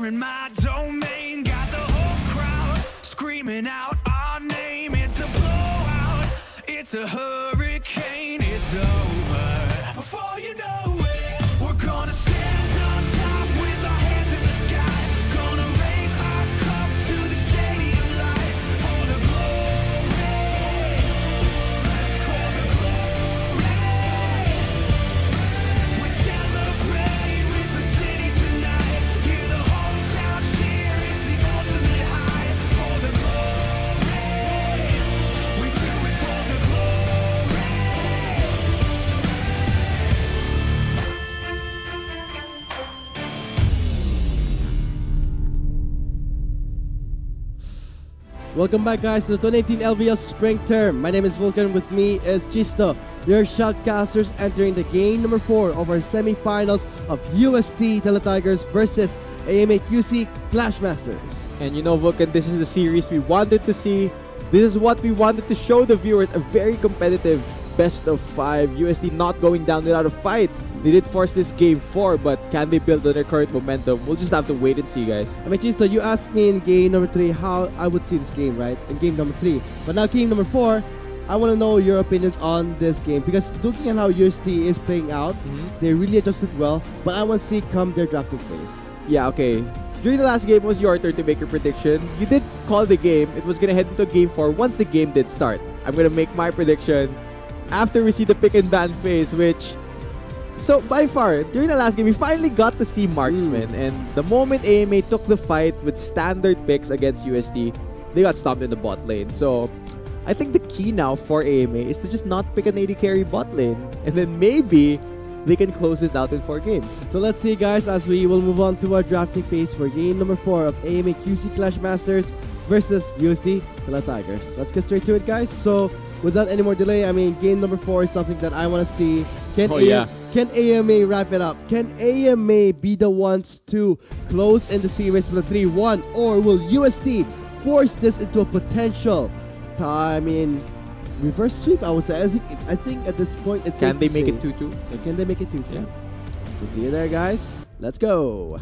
you're in my domain. Got the whole crowd screaming out our name. It's a blowout, it's a hurricane, it's over. Before you know it, we're gonna stand on top with our hands in the sky. Gonna raise our cup to the stadium lights for the glory, for the glory. We celebrate with the city tonight. Hear the hometown cheer, it's the ultimate high. For the glory, we do it for the glory. Welcome back, guys, to the 2018 LVL Spring Term. My name is Vulcan. With me is Chisto, your shoutcasters entering the game number 4 of our semifinals of UST Teletigers versus AMA QC Clashmasters. And you know, Vulcan, this is the series we wanted to see. This is what we wanted to show the viewers. A very competitive best of 5. UST not going down without a fight. They did force this game 4, but can they build on their current momentum? We'll just have to wait and see, guys. I mean, Chisto, you asked me in game number 3 how I would see this game, right? In game number 3. But now game number 4, I want to know your opinions on this game. Because looking at how UST is playing out, they really adjusted well. But I want to see come their drafting phase. Yeah, okay. During the last game, it was your turn to make your prediction. You did call the game. It was going to head into game 4 once the game did start. I'm going to make my prediction after we see the pick and ban phase, which... So, by far, during the last game, we finally got to see marksman. And the moment AMA took the fight with standard picks against UST, they got stomped in the bot lane. So, I think the key now for AMA is to just not pick an AD carry bot lane. And then maybe they can close this out in 4 games. So let's see, guys, as we will move on to our drafting phase for game number 4 of AMA QC Clashmasters versus UST Teletigers. Let's get straight to it, guys. So without any more delay, I mean, game number 4 is something that I want to see. Can AMA wrap it up? Can AMA be the ones to close in the series with a 3-1? Or will UST force this into a potential, reverse sweep, I would say. I think at this point it's Can they safe make to it 2-2? say. Can they make it 2-2? Yeah. We'll see you there, guys. Let's go.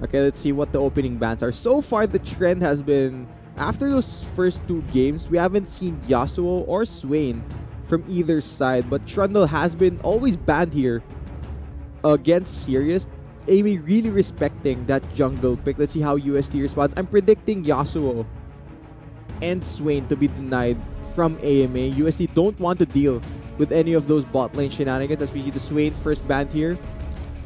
Okay, let's see what the opening bans are. So far, the trend has been, after those first 2 games, we haven't seen Yasuo or Swain from either side, but Trundle has been always banned here against Sirius. AMA really respecting that jungle pick. Let's see how UST responds. I'm predicting Yasuo and Swain to be denied from AMA. UST don't want to deal with any of those bot lane shenanigans, as we see the Swain first banned here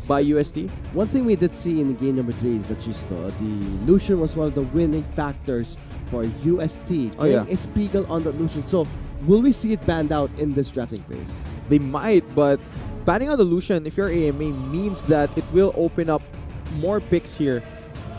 by UST. One thing we did see in game number 3 is that the Lucian was one of the winning factors for UST. Oh, yeah. A Spiegel on that Lucian. So will we see it banned out in this drafting phase? They might, but banning on the Lucian, if you're AMA, means that it will open up more picks here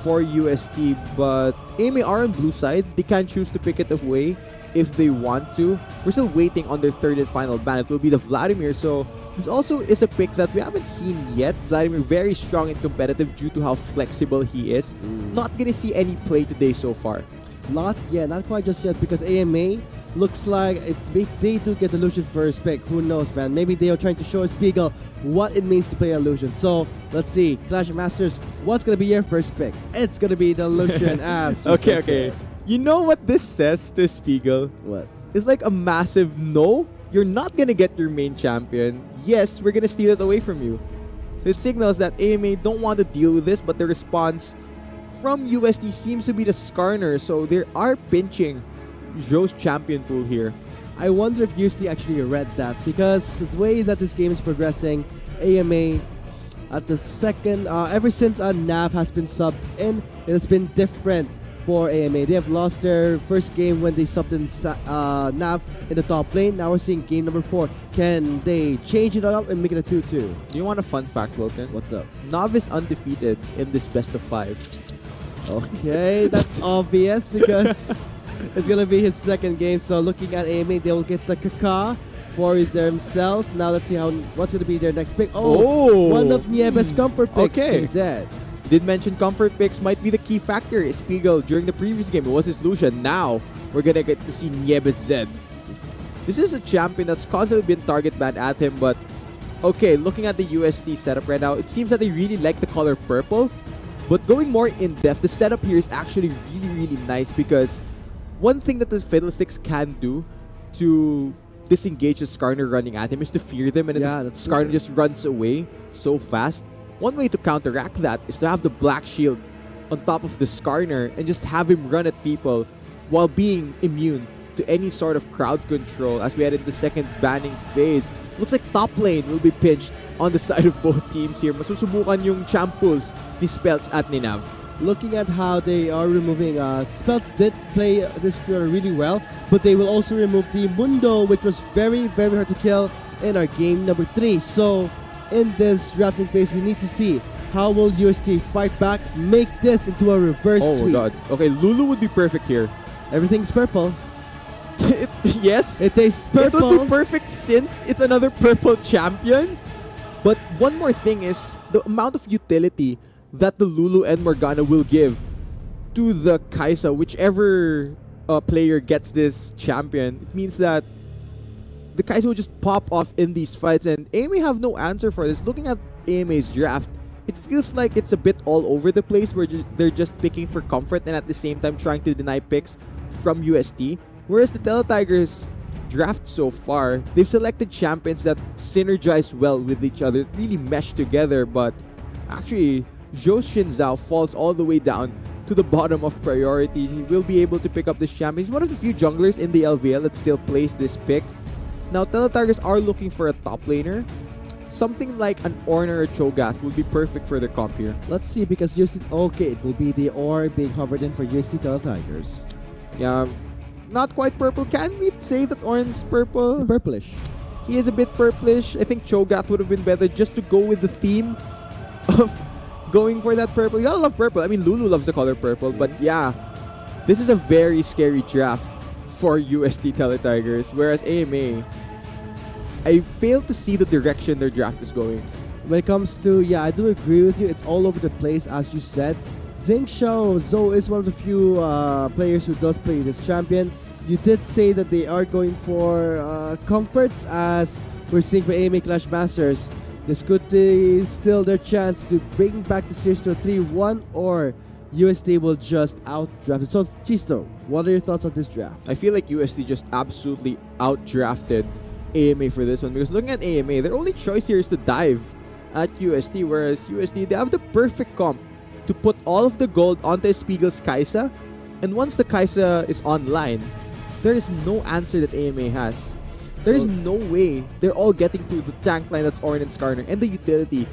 for UST. But AMA are on blue side. They can choose to pick it away if they want to. We're still waiting on their 3rd and final ban. It will be the Vladimir. So this also is a pick that we haven't seen yet. Vladimir very strong and competitive due to how flexible he is. Not gonna see any play today so far. Not yet, not quite just yet, because AMA looks like if they do get the Lucian first pick, who knows, man? Maybe they are trying to show Spiegel what it means to play a Lucian. So let's see, Clash Masters, what's gonna be your first pick? It's gonna be the Lucian as. Okay. You know what this says to Spiegel? What? It's like a massive no. You're not gonna get your main champion. Yes, we're gonna steal it away from you. So it signals that AMA don't want to deal with this, but the response from UST seems to be the Skarner. So they are pinching Joe's champion pool here. I wonder if UST actually read that, because the way that this game is progressing, AMA at the second, ever since Nav has been subbed in, it has been different for AMA. They have lost their first game when they subbed in Nav in the top lane. Now we're seeing game number 4. Can they change it up and make it a 2-2? Do you want a fun fact, Wilton? What's up? Nav is undefeated in this best of 5. Okay, that's obvious because it's gonna be his 2nd game. So looking at AMA, they will get the Kaka for themselves. Now let's see what's gonna be their next pick. Oh, one of Nieve's comfort picks. Okay. TZ. Did mention comfort picks might be the key factor. Spiegel during the previous game, it was his Lucian. Now we're gonna get to see Nieves Zed. This is a champion that's constantly been target banned at him, but okay, looking at the UST setup right now, it seems that they really like the color purple. But going more in depth, the setup here is actually really, really nice because one thing that the Fiddlesticks can do to disengage the Skarner running at him is to fear them, and then the Skarner just runs away so fast. One way to counteract that is to have the Black Shield on top of the Skarner and just have him run at people while being immune to any sort of crowd control as we head into the second banning phase. Looks like top lane will be pinched on the side of both teams here. Masusubukan yung Champuls ni Spells at ni Nav. Looking at how they are removing, Spells did play this Fiora really well, but they will also remove the Mundo, which was very, very hard to kill in our game number 3. So in this drafting phase, we need to see how will UST fight back, make this into a reverse sweep. Oh god. Okay, Lulu would be perfect here. Everything's purple. Yes. It tastes purple. It would be perfect since it's another purple champion. But one more thing is the amount of utility that the Lulu and Morgana will give to the Kai'Sa, whichever player gets this champion. It means that the Kai'Sa will just pop off in these fights, and AMA have no answer for this. Looking at AMA's draft, it feels like it's a bit all over the place where they're just picking for comfort and at the same time trying to deny picks from UST. Whereas the Teletigers draft so far, they've selected champions that synergize well with each other, really mesh together, but actually Zhou Shinzao falls all the way down to the bottom of priorities. He will be able to pick up this champion. He's one of the few junglers in the LVL that still plays this pick. Now Teletigers are looking for a top laner. Something like an Ornn or a Cho'Gath would be perfect for their comp here. Let's see, because UST, okay, it will be the Ornn being hovered in for UST Teletigers. Yeah, not quite purple. Can we say that Ornn's purple? Purplish. He is a bit purplish. I think Cho'Gath would have been better just to go with the theme of going for that purple. You gotta love purple. I mean, Lulu loves the color purple, but yeah, this is a very scary draft for UST Teletigers, whereas AMA, I fail to see the direction their draft is going. When it comes to, yeah, I do agree with you. It's all over the place, as you said. Xingqiao Zhou is one of the few players who does play this champion. You did say that they are going for comfort, as we're seeing for AMA Clash Masters. This could be still their chance to bring back the series to a 3-1, or UST will just outdraft it. So, Chisto, what are your thoughts on this draft? I feel like UST just absolutely outdrafted AMA for this one, because looking at AMA, their only choice here is to dive at UST, whereas UST, they have the perfect comp to put all of the gold onto Spiegel's Kai'Sa, and once the Kai'Sa is online, there is no answer that AMA has. There is no way they're all getting through the tank line that's Ornn and Skarner and the utility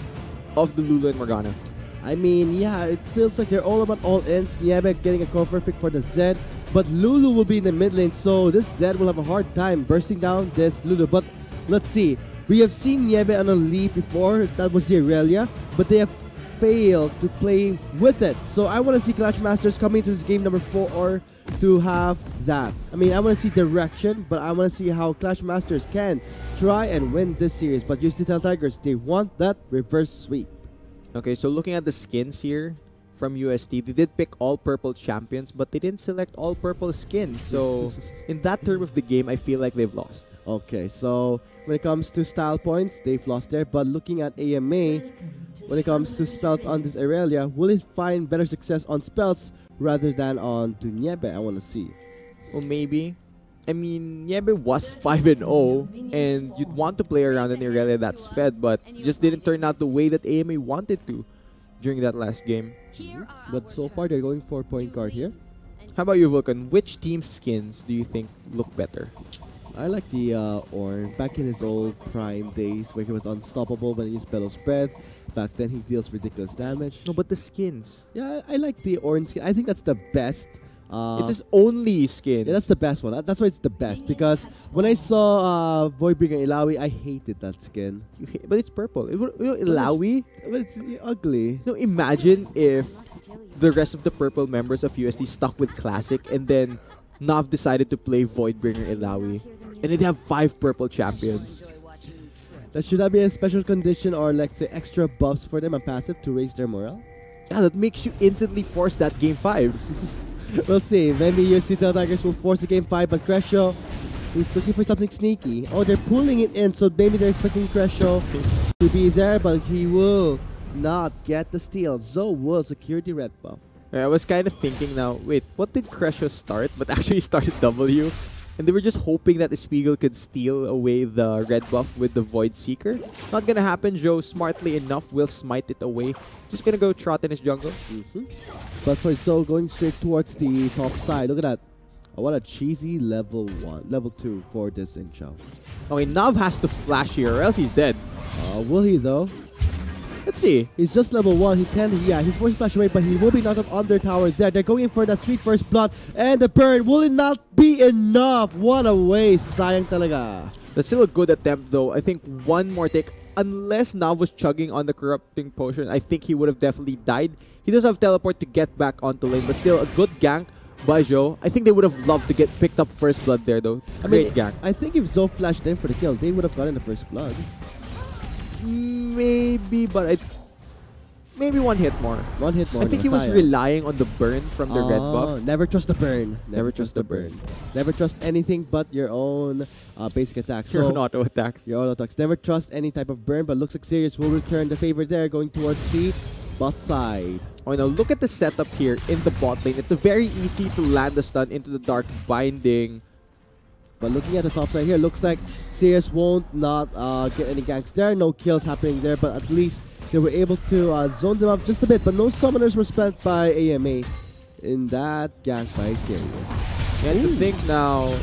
of the Lulu and Morgana. I mean, yeah, it feels like they're all about all-ins. Niebe getting a comfort pick for the Zed, but Lulu will be in the mid lane, so this Zed will have a hard time bursting down this Lulu. But let's see. We have seen Niebe on a lead before. That was the Aurelia, but they have failed to play with it. So I want to see Clash Masters coming to this game number 4 to have that. I mean, I want to see direction, but I want to see how Clash Masters can try and win this series. But UST Tigers, they want that reverse sweep. Okay, so looking at the skins here from UST, they did pick all purple champions, but they didn't select all purple skins. So in that term of the game, I feel like they've lost. Okay, so when it comes to style points, they've lost there. But looking at AMA, when it comes to Spells on this Aurelia, will it find better success on Spells rather than on to Niebe? I want to see. Well, maybe. I mean, Niebe was 5-0, and you'd want to play around an Aurelia that's fed, but it just didn't turn out the way that AMA wanted to during that last game. But so far, they're going for point guard here. How about you, Vulcan? Which team's skins do you think look better? I like the Ornn. Back in his old prime days where he was unstoppable when he used Bellow's Breath. Back then, he deals ridiculous damage. No, but the skins. Yeah, I like the Ornn skin. I think that's the best. It's his only skin. Yeah, that's the best one. That's why it's the best. Because when I saw Voidbringer Ilawi, I hated that skin. But it's purple. Ilawi? But it's ugly. No, imagine if the rest of the purple members of UST stuck with Classic and then Nav decided to play Voidbringer Ilawi. And they'd have 5 purple champions. Should that be a special condition or, let's say, extra buffs for them and passive to raise their morale? Yeah, that makes you instantly force that game 5. We'll see. Maybe UST Tigers will force the game 5, but Crescio is looking for something sneaky. Oh, they're pulling it in, so maybe they're expecting Crescio to be there, but he will not get the steal. Zoe will secure the red buff. I was kind of thinking now, wait, what did Crescio start? But actually started W. And they were just hoping that Espiegel could steal away the red buff with the Void Seeker. Not gonna happen. Joe, smartly enough, will smite it away. Just gonna go trot in his jungle. But for Zoe going straight towards the top side, look at that. I want a cheesy level 2 for this Inchao. Okay, Nav has to flash here or else he's dead. Will he though? Let's see. He's just level 1. He can, yeah, he's forced to flash away, but he will be knocked up on their tower there. They're going in for that sweet first blood, and the burn will it not be enough? What a waste. Sayang talaga. That's still a good attempt though. I think one more take. Unless Nav was chugging on the corrupting potion, I think he would have definitely died. He does have teleport to get back onto lane, but still a good gank by Joe. I think they would have loved to get picked up first blood there though. Great gank. I think if Zoe flashed in for the kill, they would have gotten the first blood. Maybe, but maybe one hit more. One hit more. I think he was relying on the burn from the red buff. Never trust the burn. Never trust the burn. Never trust anything but your own basic attacks. Your own auto attacks. Your auto attacks. Never trust any type of burn, but looks like Sirius will return the favor there, going towards the bot side. Oh, now look at the setup here in the bot lane. It's a very easy to land a stun into the Dark Binding. But looking at the top side here, looks like Sirius won't not get any ganks there. No kills happening there, but at least they were able to zone them up just a bit. But no summoners were spent by AMA in that gank by Sirius. And to think now...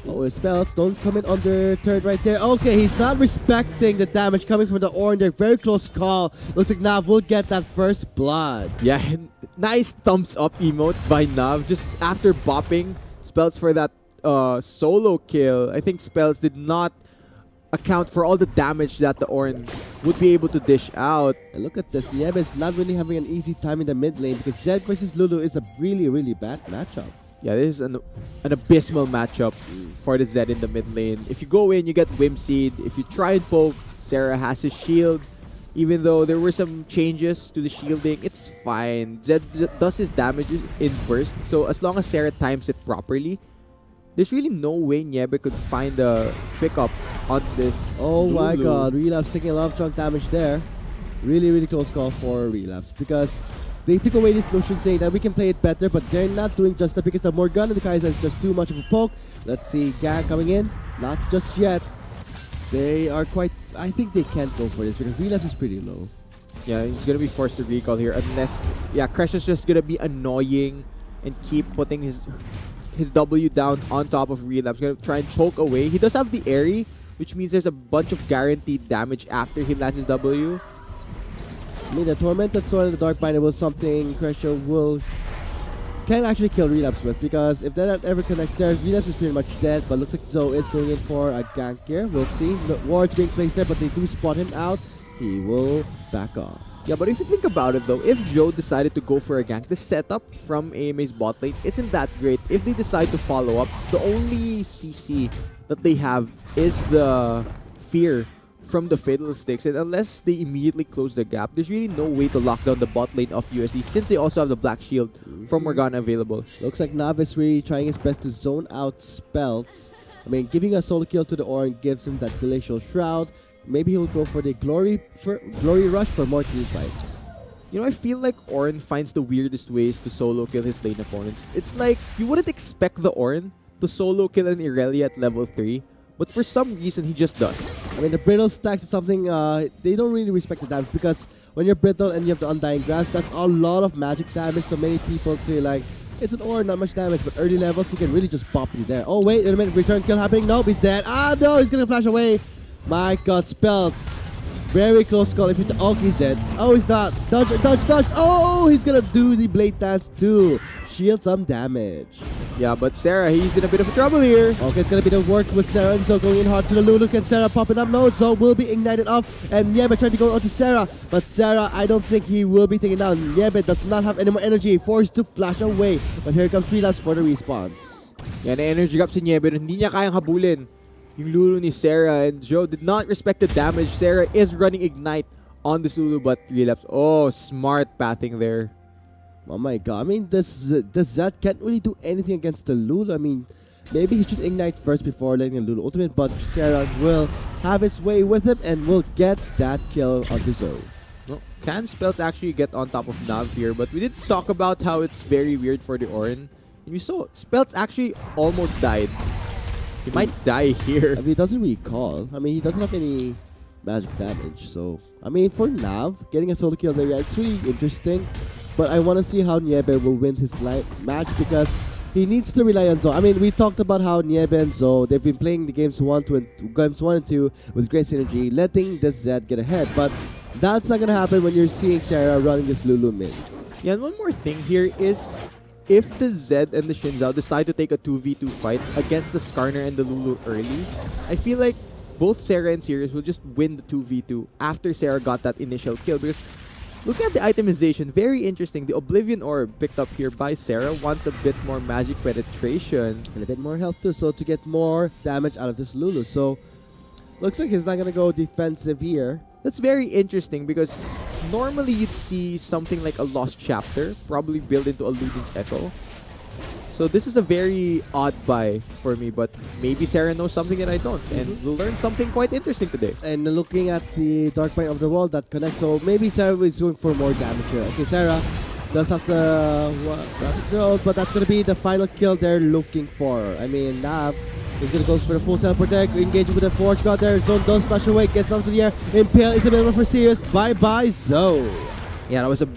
Oh, his spells don't come in on their turret right there. Okay, he's not respecting the damage coming from the Ornn there. Very close call. Looks like Nav will get that first blood. Yeah, nice thumbs up emote by Nav. Just after bopping spells for that solo kill, I think spells did not account for all the damage that the Ornn would be able to dish out. And look at this. Nieve is not really having an easy time in the mid lane because Zed versus Lulu is a really, really bad matchup. Yeah, this is an abysmal matchup for the Zed in the mid lane. If you go in, you get Whimseed. If you try and poke, Sarah has his shield. Even though there were some changes to the shielding, it's fine. Zed does his damages in bursts, so as long as Sarah times it properly, there's really no way Niebe could find a pickup on this. Oh Lulu. my god, Relapse taking a lot of chunk damage there. Really, really close call for Relapse because they took away this notion saying that we can play it better, but they're not doing just that because the Morgana and the Kai'Sa is just too much of a poke. Let's see, Gang coming in. Not just yet. They are quite... I think they can't go for this because Relapse is pretty low. Yeah, he's going to be forced to recall here unless... Yeah, Crescio's just going to be annoying and keep putting his W down on top of Relapse. Going to try and poke away. He does have the Airy, which means there's a bunch of guaranteed damage after he lands his W. I mean, the Tormented Sword and the Dark Binder was something Crescio can actually kill Relapse with because if that ever connects there, Relapse is pretty much dead, but looks like Zoe is going in for a gank here. We'll see. The ward's being placed there, but they do spot him out. He will back off. Yeah, but if you think about it though, if Joe decided to go for a gank, the setup from AMA's bot lane isn't that great. If they decide to follow up, the only CC that they have is the Fear from the Fiddlesticks, and unless they immediately close the gap, there's really no way to lock down the bot lane of UST since they also have the Black Shield from Morgana available. Looks like Nav is really trying his best to zone out spells. I mean, giving a solo kill to the Ornn gives him that Glacial Shroud. Maybe he'll go for the Glory Rush for more team fights. You know, I feel like Ornn finds the weirdest ways to solo kill his lane opponents. It's like, you wouldn't expect the Ornn to solo kill an Irelia at level 3, but for some reason, he just does. I mean, the brittle stacks is something they don't really respect the damage because when you're brittle and you have the Undying Grasp, that's a lot of magic damage. So many people feel like it's an Ornn, not much damage, but early levels, he can really just pop you there. Oh, wait a minute, return kill happening. Nope, he's dead. Ah, no, he's gonna flash away. My god, spells. Very close call. If you okay, he's dead. Oh, he's not. Dodge, dodge, dodge. Oh, he's gonna do the blade dance too. Shield some damage. Yeah, but Sarah, he's in a bit of trouble here. Okay, it's gonna be the work with Sarah and Zoe going in hard to the Lulu. Can Sarah popping up? No, Zoe will be ignited off. And Niebe trying to go on to Sarah. But Sarah, I don't think he will be taken down. Niebe does not have any more energy. Forced to flash away. But here comes Relapse for the response. Yan, energy gap si Niebe. Hindi niya kayang habulin yung Lulu ni Sarah. And Joe did not respect the damage. Sarah is running Ignite on this Lulu, but Relapse. Oh, smart pathing there. Oh my god, I mean, this Zed can't really do anything against the Lulu. I mean, maybe he should ignite first before letting the Lulu ultimate, but Sarah will have his way with him and will get that kill onto Zoe. No, can spells actually get on top of Nav here, but we did talk about how it's very weird for the Ornn. And we saw spells actually almost died. He might die here. I mean, he doesn't recall. I mean, he doesn't have any magic damage. So, I mean, for Nav, getting a solo kill there, yeah, it's really interesting. But I want to see how Niebe will win his match because he needs to rely on Zo. I mean, we talked about how Niebe and Zo, they've been playing the games 1 and 2 with great synergy, letting this Zed get ahead. But that's not going to happen when you're seeing Sarah running this Lulu mid. Yeah, and one more thing here is if the Zed and the Shinzao decide to take a 2v2 fight against the Skarner and the Lulu early, I feel like both Sarah and Sirius will just win the 2v2 after Sarah got that initial kill. Because looking at the itemization, very interesting. The Oblivion Orb picked up here by Sarah wants a bit more magic penetration. And a bit more health too, so to get more damage out of this Lulu. So, looks like he's not going to go defensive here. That's very interesting because normally you'd see something like a Lost Chapter probably built into a Luden's Echo. So this is a very odd buy for me, but maybe Sarah knows something that I don't, and we'll learn something quite interesting today. And looking at the Dark Point of the World that connects, so maybe Sarah is going for more damage here. Okay, Sarah does have the but that's going to be the final kill they're looking for. I mean, Nav is going to go for the full teleport there, engage with the Forge God there. Zone does splash away, gets onto the air. Impale is available for Sirius. Bye-bye, Zoe. Yeah, that was a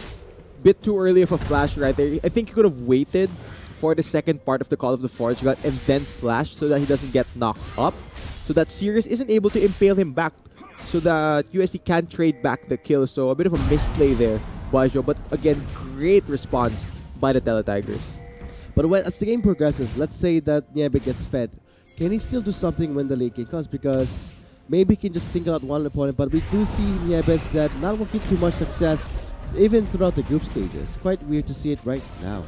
bit too early of a flash right there. I think you could have waited for the second part of the Call of the Forge God and then flash so that he doesn't get knocked up, so that Sirius isn't able to impale him back, so that UST can trade back the kill. So a bit of a misplay there by Zhou, but again, great response by the Teletigers. But as the game progresses, let's say that Niebe gets fed. Can he still do something when the late game comes? Because maybe he can just single out one opponent, but we do see Niebe's that not working too much success even throughout the group stages. Quite weird to see it right now.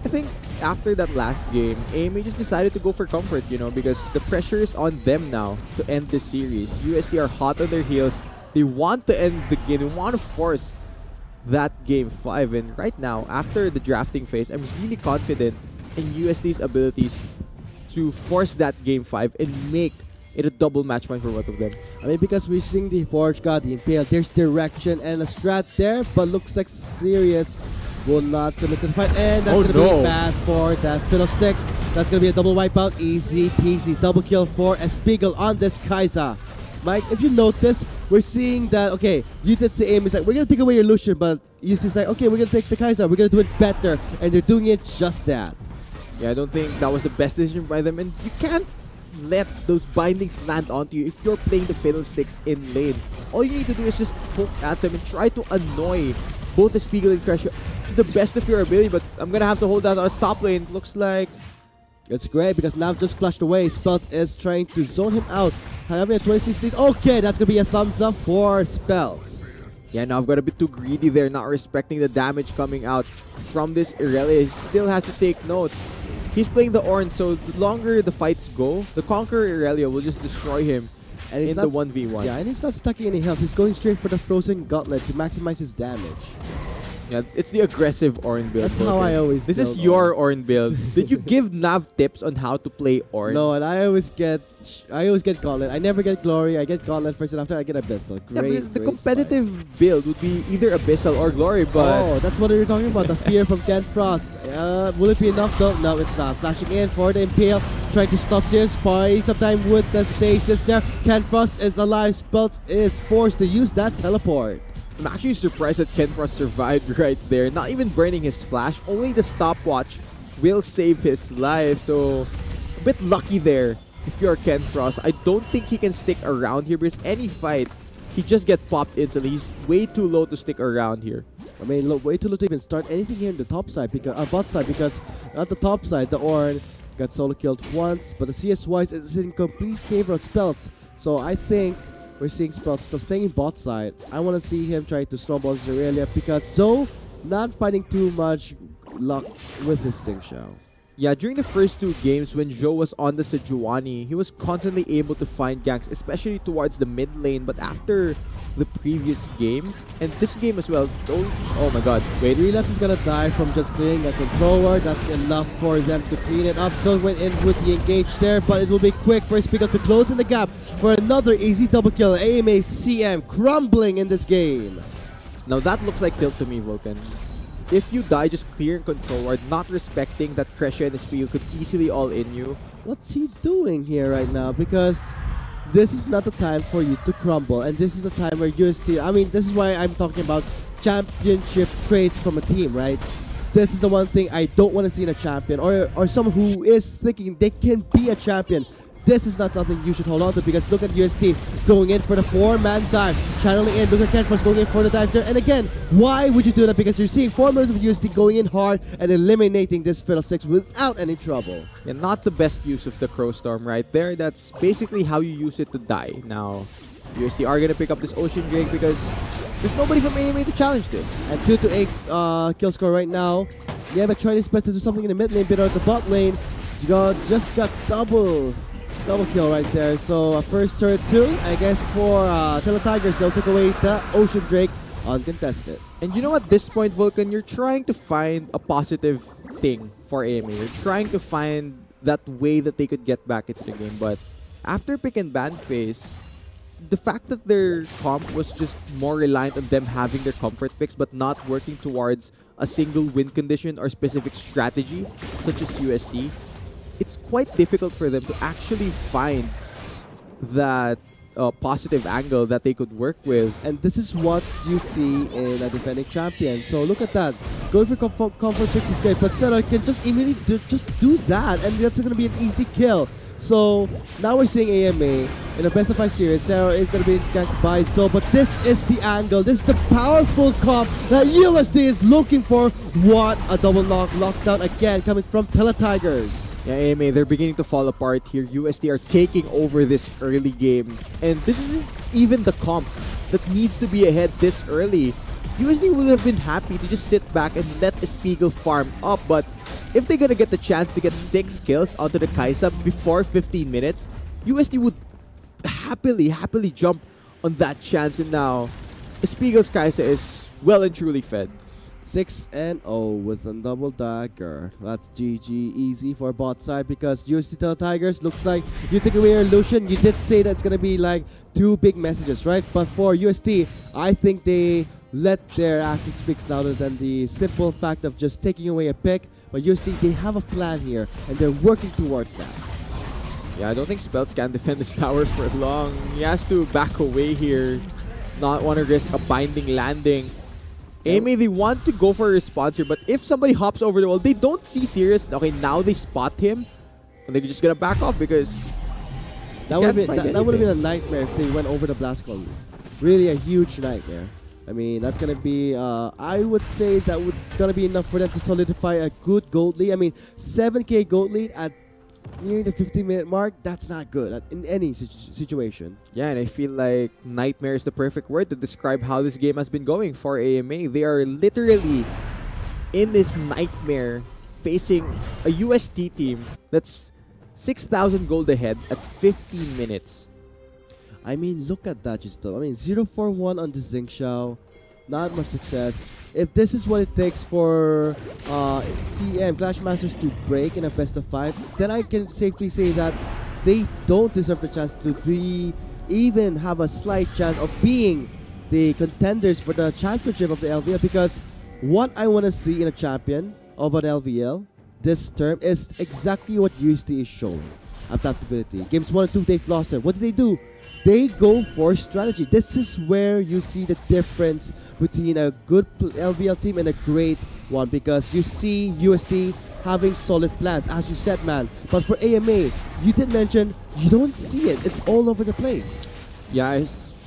I think after that last game, AMA just decided to go for comfort, you know, because the pressure is on them now to end the series. UST are hot on their heels. They want to end the game. They want to force that game 5. And right now, after the drafting phase, I'm really confident in UST's abilities to force that game 5 and make it a double match point for both of them. I mean, because we're seeing the Forge God, the Impale, there's direction and a strat there, but looks like Sirius will not commit to the fight, and that's going to be bad for that Fiddlesticks. That's going to be a double wipeout, easy peasy, double kill for Espiegel on this Kai'Sa. Mike, if you notice, we're seeing that, okay, you did say aim is like, we're going to take away your Lucian, but UST's like, okay, we're going to take the Kai'Sa, we're going to do it better, and they're doing it just that. Yeah, I don't think that was the best decision by them, and you can't let those bindings land onto you if you're playing the Fiddlesticks in lane. All you need to do is just poke at them and try to annoy both the Spiegel and Crash to the best of your ability, but I'm gonna have to hold that on his top lane. Looks like it's great because Nav just flashed away. Spells is trying to zone him out. Having a 26 lead. Okay, that's gonna be a thumbs up for Spells. Yeah, Nav got a bit too greedy there, not respecting the damage coming out from this Irelia. He still has to take note. He's playing the Ornn, so the longer the fights go, the Conqueror Irelia will just destroy him and in the 1v1. Yeah, and he's not stacking any health. He's going straight for the Frozen Gauntlet to maximize his damage. Yeah, it's the aggressive Ornn build. That's how I always This is your Ornn build. Did you give Nav tips on how to play Ornn? No, and I always get Gauntlet. I never get Glory. I get Gauntlet first, and after I get Abyssal. Great, yeah, the competitive build would be either Abyssal or Glory, but... Oh, that's what you're talking about. The fear from Ken Frost. Will it be enough though? No, it's not. Flashing in for the Impale. Trying to stop Sirius. Probably sometime with the stasis there. Ken Frost is alive. Spelt is forced to use that teleport. I'm actually surprised that Ken Frost survived right there. Not even burning his flash. Only the stopwatch will save his life. So, a bit lucky there if you're Ken Frost. I don't think he can stick around here because any fight, he just get popped instantly. He's way too low to stick around here. I mean, way too low to even start anything here in the top side, because bot side, because at the top side, the Ornn got solo killed once, but the CS-wise is in complete favor of Spells. So I think we're seeing Spells still staying in bot side. I want to see him try to snowball Aurelia because Zoe not finding too much luck with his Xing Shao. Yeah, during the first two games when Zhou was on the Sejuani, he was constantly able to find ganks, especially towards the mid lane. But after the previous game, and this game as well, oh my god, wait. Relapse is gonna die from just clearing a controller. That's enough for them to clean it up. So went in with the engage there, but it will be quick for Spiegel to close in the gap for another easy double kill. AMA CM crumbling in this game. Now that looks like tilt to me, Vulcan. If you die just clearing control ward, not respecting that Kresha and Spiegel could easily all in you. What's he doing here right now? Because this is not the time for you to crumble, and this is the time where UST, I mean, this is why I'm talking about championship traits from a team, right? This is the one thing I don't want to see in a champion, or someone who is thinking they can be a champion. This is not something you should hold on to, because look at UST going in for the 4-man dive, channeling in. Look at Kenfrost going in for the dive there. And again, why would you do that? Because you're seeing 4 members of UST going in hard and eliminating this Fiddlesticks without any trouble. And not the best use of the Crow Storm right there. That's basically how you use it to die. Now, UST are going to pick up this Ocean Drake because there's nobody from AMA to challenge this. And 2-8 kill score right now. Yeah, but trying his best to do something in the mid lane, but at the bot lane, just got double kill right there. So a first turret 2, I guess, for Tigers. They'll take away the Ocean Drake uncontested. And you know, at this point, Vulcan, you're trying to find a positive thing for AMA. You're trying to find that way that they could get back into the game. But after pick and ban phase, the fact that their comp was just more reliant on them having their comfort picks but not working towards a single win condition or specific strategy, such as UST, it's quite difficult for them to actually find that positive angle that they could work with. And this is what you see in a defending champion. So look at that. Going for comfort picks is great, but Zeno can just immediately just do that, and that's going to be an easy kill. So now we're seeing AMA in a best of 5 series. Sarah is going to be ganked by Zo, but this is the angle. This is the powerful comp that USD is looking for. What a double lockdown again coming from Tigers. Yeah, AMA, they're beginning to fall apart here. UST are taking over this early game. And this isn't even the comp that needs to be ahead this early. UST would have been happy to just sit back and let the Spiegel farm up. But if they're gonna get the chance to get 6 kills onto the Kaisa before 15 minutes, UST would happily jump on that chance. And now, Spiegel's Kaisa is well and truly fed. 6-0 with a double dagger. That's GG easy for bot side, because UST Tigers looks like you take away your Lucian. You did say that it's gonna be like 2 big messages, right? But for UST, I think they let their acting speak louder than the simple fact of just taking away a pick. But UST, they have a plan here, and they're working towards that. Yeah, I don't think Spells can defend this tower for long. He has to back away here, not want to risk a binding landing. AMA, they want to go for a response here, but if somebody hops over the wall, they don't see Sirius. Okay, now they spot him, and they're just gonna back off because that would have been a nightmare if they went over the blast call. Really a huge nightmare. I mean, that's gonna be I would say that it's gonna be enough for them to solidify a good gold lead. I mean, 7k gold lead at near the 15-minute mark, that's not good in any situation. Yeah, and I feel like nightmare is the perfect word to describe how this game has been going for AMA. They are literally in this nightmare facing a UST team that's 6,000 gold ahead at 15 minutes. I mean, look at that just though. I mean, 0-4-1 on the Xingqiao. Not much success. If this is what it takes for CM Clash Masters to break in a best of 5, then I can safely say that they don't deserve the chance to even have a slight chance of being the contenders for the championship of the LVL, because what I want to see in a champion of an LVL this term is exactly what UST is showing. Adaptability. Games 1 and 2, they've lost it. What do? They go for strategy. This is where you see the difference between a good LVL team and a great one, because you see UST having solid plans, as you said, man. But for AMA, you did mention you don't see it. It's all over the place. Yeah, I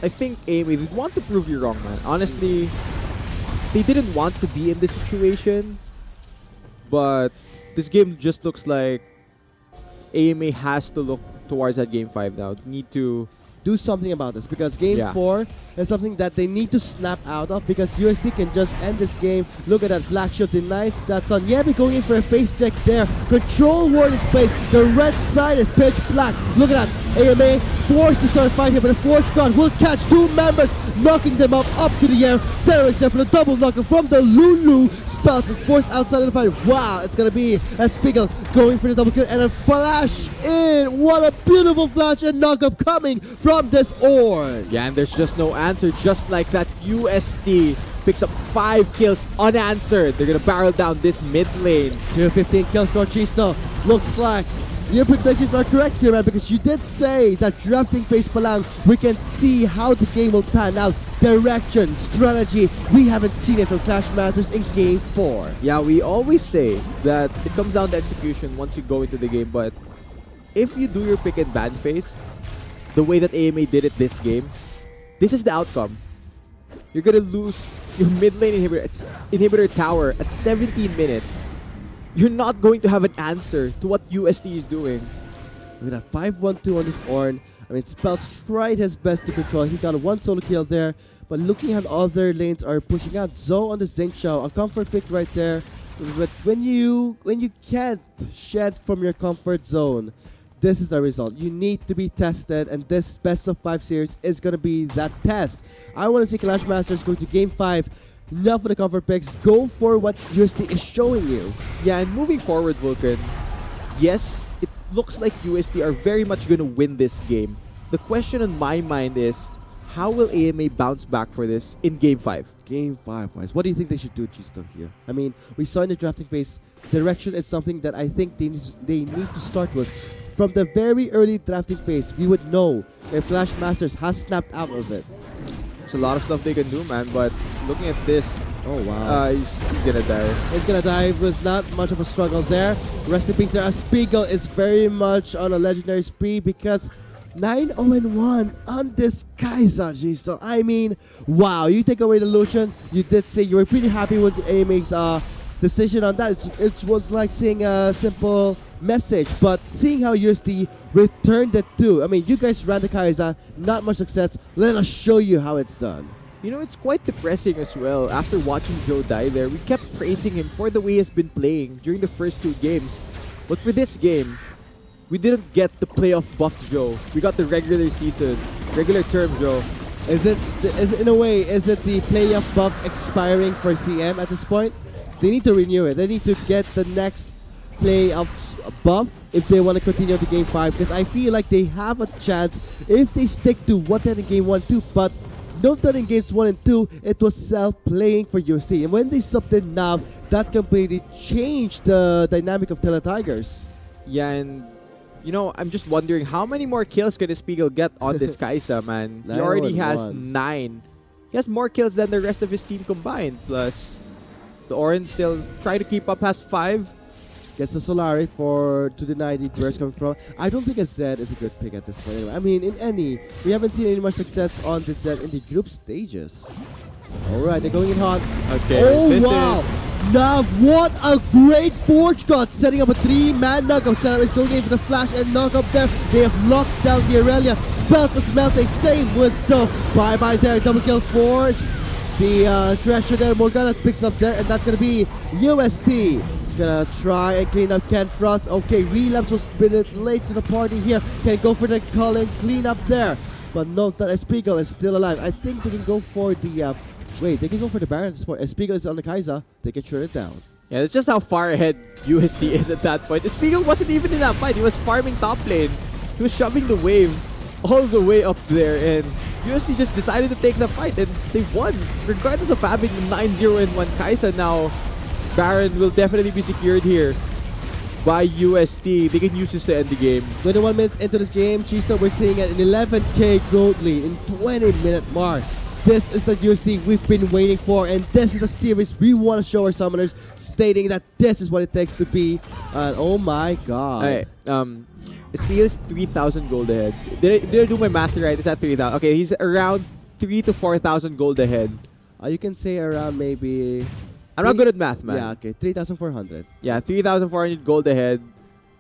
think AMA, they want to prove you wrong, man. Honestly, they didn't want to be in this situation, but this game just looks like AMA has to look towards that game 5 now. Need to do something about this, because game Yeah. 4 is something that they need to snap out of, because UST can just end this game. Look at that, Black Shield denies that stun. Yeah, we're going in for a face check there. Control ward is placed. The red side is pitch black. Look at that. AMA forced to start a fight here, but the Forge God will catch 2 members, knocking them up to the air. Sarah is there for the double knocker from the Lulu. Spells is forced outside of the fight. Wow, it's gonna be a Spiegel going for the double kill and a flash in. What a beautiful flash and knockup coming from this orb. Yeah, and there's just no answer. Just like that, UST picks up 5 kills unanswered. They're gonna barrel down this mid lane. 215 kill score, Chisto. Looks like your predictions are correct here, man, because you did say that drafting phase palang, we can see how the game will pan out. Direction, strategy, we haven't seen it from Clash Masters in game 4. Yeah, we always say that it comes down to execution once you go into the game, but if you do your pick and ban phase, the way that AMA did it this game, this is the outcome. You're gonna lose your mid lane inhibitor tower at 17 minutes. You're not going to have an answer to what UST is doing. With a 5-1-2 on this Ornn, I mean, Spells tried his best to control. He got 1 solo kill there, but looking at other lanes are pushing out. Zoe on the Zinc Shao, a comfort pick right there. But when you can't shed from your comfort zone, this is the result. You need to be tested, and this best of 5 series is gonna be that test. I want to see Clash Masters go to game 5. Enough of the comfort picks. Go for what UST is showing you. Yeah, and moving forward, Vulcan, yes, it looks like UST are very much going to win this game. The question on my mind is, how will AMA bounce back for this in game 5? Game 5 wise, what do you think they should do, Chisto, here? I mean, we saw in the drafting phase, direction is something that I think they need to start with. From the very early drafting phase, we would know if Clash Masters has snapped out of it. There's a lot of stuff they can do, man, but looking at this, oh wow, he's gonna die. He's gonna die with not much of a struggle there. Rest in peace there, as Spiegel is very much on a legendary spree, because 9-0-1 on this Kai'Sa, Gisto. I mean, wow, you take away the Lucian, you did say you were pretty happy with AMA's decision on that. It was like seeing a simple message, but seeing how UST returned it too. I mean, you guys ran the Kai'Sa, not much success. Let us show you how it's done. You know, it's quite depressing as well. After watching Joe die there, we kept praising him for the way he's been playing during the first 2 games. But for this game, we didn't get the playoff buffed Joe. We got the regular term Joe. Is it in a way, is it the playoff buffs expiring for CM at this point? They need to renew it. They need to get the next playoffs buff if they want to continue to game 5, because I feel like they have a chance if they stick to what they did in game 1 2. But note that in games 1 and 2 it was self-playing for UST, and when they subbed in Nav, that completely changed the dynamic of Tele Tigers. Yeah, and you know, I'm just wondering how many more kills can Spiegel get on this Kai'Sa, man. He already has 9. He has more kills than the rest of his team combined. Plus, the Orange still trying to keep up, has 5. Gets the Solari to deny the burst coming from. I don't think a Zed is a good pick at this point. Anyway, I mean, we haven't seen any much success on this Zed in the group stages. Alright, they're going in hot. Okay, oh this wow! is... Nav, what a great Forge God, setting up a 3-man knockup. Sarah is going in for the flash and knockup there. They have locked down the Aurelia. Spells is melting, same with Zoe. Bye-bye there, double kill force. The Thresher there, Morgana picks up there, and that's gonna be UST. Gonna try and clean up Ken Frost. Okay, Relapse was a bit late to the party here. Can go for the Culling clean up there. But note that Spiegel is still alive. I think they can go for the wait, they can go for the Baron at this point. Spiegel is on the Kai'Sa, they can shut it down. Yeah, that's just how far ahead UST is at that point. Spiegel wasn't even in that fight. He was farming top lane. He was shoving the wave all the way up there, and UST just decided to take the fight, and they won. Regardless of having 9-0-1 Kai'Sa now, Baron will definitely be secured here by UST. They can use this to end the game. 21 minutes into this game, Chisto, we're seeing an 11k gold lead in 20-minute mark. This is the UST we've been waiting for, and this is the series we want to show our summoners, stating that this is what it takes to be. Oh my god. Alright, Spiegel is 3,000 gold ahead. Did I do my math right? Is that 3,000? Okay, he's around 3,000 to 4,000 gold ahead. You can say around maybe... I'm not good at math, man. Yeah, okay, 3,400. Yeah, 3,400 gold ahead.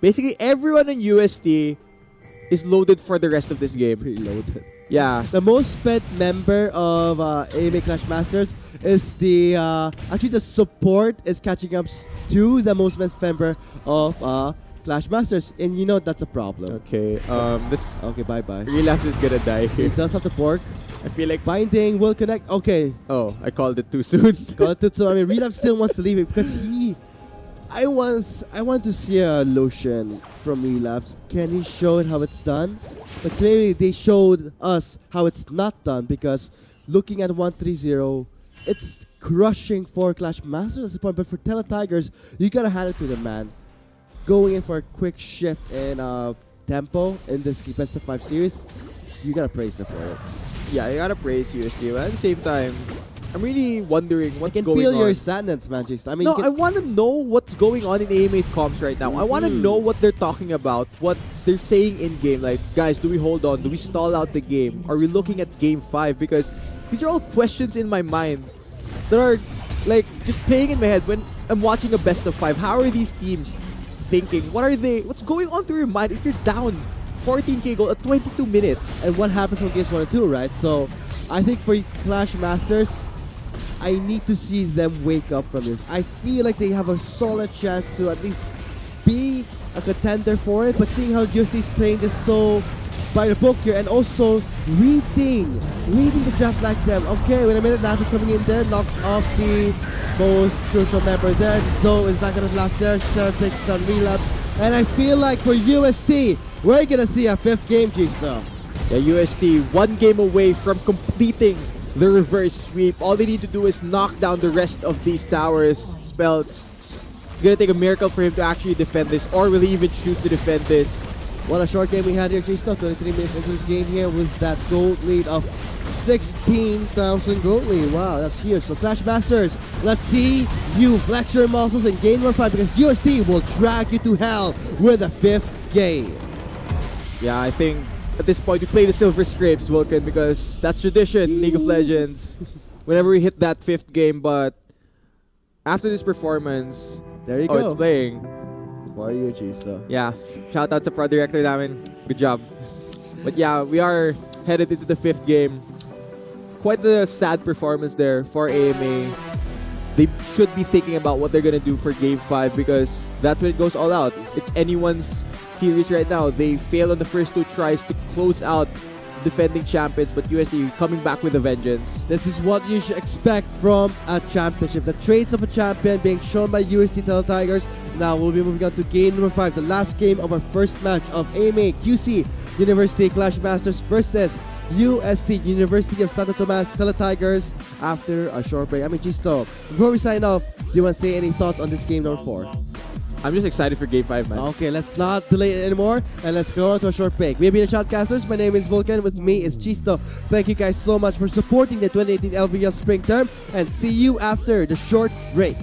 Basically, everyone in UST is loaded for the rest of this game. Preloaded. Yeah. The most fed member of AMA Clash Masters is the actually the support is catching up to the most fed member of Clash Masters, and you know that's a problem. Okay. This Okay, bye bye. relapse is gonna die here. It does have to pork. I feel like. Binding will connect. Okay, Oh, I called it too soon. got it. So I mean, Relapse still wants to leave it because I want to see a lotion from Relapse. Can he show it how it's done? But clearly they showed us how it's not done, because looking at 130, it's crushing for Clash Masters at this point. But for Tigers, you gotta hand it to the man. Going in for a quick shift in tempo in this best of 5 series, you gotta praise them for it. Yeah, you gotta praise UST, but at the same time, I'm really wondering what's I can going feel on. your sadness, man. I mean, No, I want to know what's going on in AMA's comms right now. I want to know what they're talking about, what they're saying in game. Like, guys, do we hold on? Do we stall out the game? Are we looking at game 5? Because these are all questions in my mind that are like just playing in my head when I'm watching a best of 5. How are these teams thinking? What's going on through your mind if you're down 14k goal at 22 minutes? and what happened from games 1 and 2, right? So I think for Clash Masters, I need to see them wake up from this. I feel like they have a solid chance to at least be a contender for it, but seeing how UST is playing this so by the book here, and also reading the draft like them. Okay, when a minute and a half is coming in there, knocks off the most crucial member there. So is not gonna last there. Celtics done relapse, and I feel like for UST, we're gonna see a 5th game, G-Star. Yeah, UST 1 game away from completing the reverse sweep. All they need to do is knock down the rest of these towers. Spells. It's gonna take a miracle for him to actually defend this, or will he even choose to defend this? What a short game we had here, G-Star. 23 minutes into this game here with that gold lead of 16,000 gold lead. Wow, that's huge. So Clash Masters, let's see you flex your muscles and gain more fight, because UST will drag you to hell with a 5th game. Yeah, I think at this point we play the Silver Scrapes, Vulcan, because that's tradition in League of Legends. Whenever we hit that 5th game, but after this performance, There you oh, go. it's playing. For you, G-Star. Yeah, shout out sa pro director namin. Good job. But yeah, we are headed into the 5th game. Quite the sad performance there for AMA. They should be thinking about what they're gonna do for game 5, because that's when it goes all out. It's anyone's series right now. They failed on the first 2 tries to close out defending champions, but UST coming back with a vengeance. This is what you should expect from a championship. The traits of a champion being shown by UST Tigers. Now we'll be moving on to game number 5, the last game of our first match of AMA QC University Clash Masters versus UST University of Santo Tomas Tigers after a short break. I mean, Gisto, before we sign off, do you want to say any thoughts on this game number 4? I'm just excited for game 5, man. Okay, let's not delay it anymore, and let's go on to a short break. We have been the Shoutcasters. My name is Vulcan. With me is Chisto. Thank you guys so much for supporting the 2018 LVL Spring Term, and see you after the short break.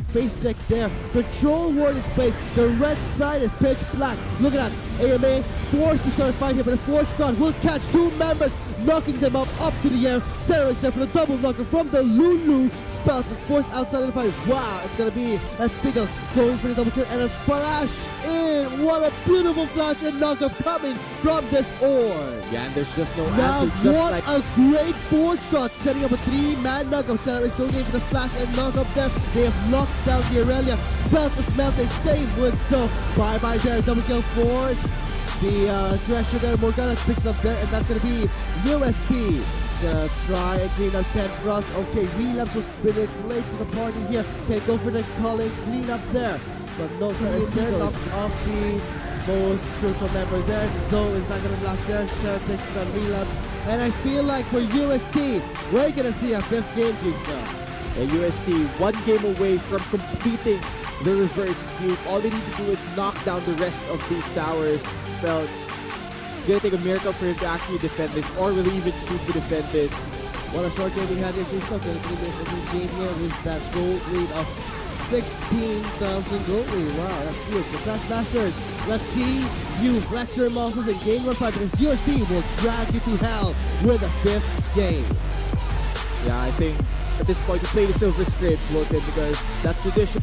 Face check there. Control ward is placed. The red side is pitch black. Look at that. AMA forced to start a fight here, but the Forge God will catch 2 members, knocking them up to the air. Sarah is there for the double knocker from the Lulu. Spells is forced outside of the fight. Wow, it's gonna be a Spiegel going for the double kill and a flash in. What a beautiful flash and knocker coming from this orb. Yeah, and there's just no Now, answer. Just what like a great Forge God, setting up a 3-man knockup. Sarah is going in for the flash and knockup there. They have locked down the Aurelia. Spells is melting, same with so. Bye-bye there, double kill force. The Thresher there, Morgana picks up there, and that's going to be UST. Gonna try and clean up 10 frost. Okay, Relapse was been late to the party here. Can go for the calling clean up there. But no clean there, knocks off the most crucial member there. Zoe is not gonna last there. Sarah takes the Relapse. And I feel like for UST, we're gonna see a 5th game, G-Star. UST 1 game away from completing the reverse sweep. All they need to do is knock down the rest of these towers. Spells. It's gonna take a miracle for him to actually defend this, or will he even choose to defend this? What a short game we had here, G-Star. 23 minutes into the game here with that gold lead of 16,000 gold lead. Wow, that's huge. The Clash Masters, let's see you flex your muscles and gain more fight, because UST will drag you to hell with a 5th game. Yeah, I think at this point we play the Silver Scrapes, Vulcan, because that's tradition.